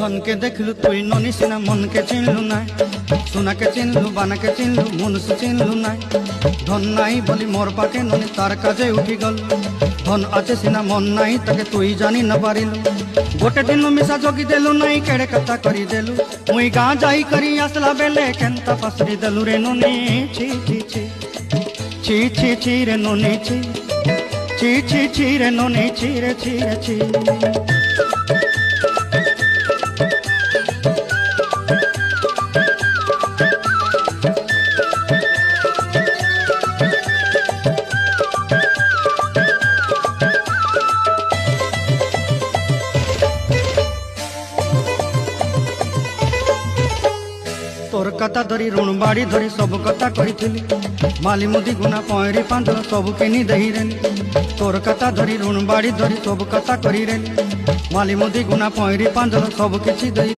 धन के देखलु तुई ननी सिना मन के चिन्हलु नाई सोना के चिन्हलु बाना के चिन्हलु मनुष्य चिन्हलु नाई धन नाई बोली मोर पाके ननी तार काजे उठी गल धन आचे सिना मन नाई ताके तुई जानी न पारिलु गोटे दिन मिसा जोगी देलु नाई केड़े कथा करी देलु मुई गाँ जाई करी आसला बेले केंता पसरी देलु रे ननी छी छी छी छी छी छी रे ननी छी छी छी छी रे ननी छी रे छी रे छी तोर कथा धरी ऋण बाड़ी धरी सब कथा कही माली मुदी गुना पयरी पांदल सब किनी दही रेली तोर कथा धरी ऋण बाड़ी धरी सब कथा करी रेली माली मुदी गुना पयरी पांदल सब किछि दही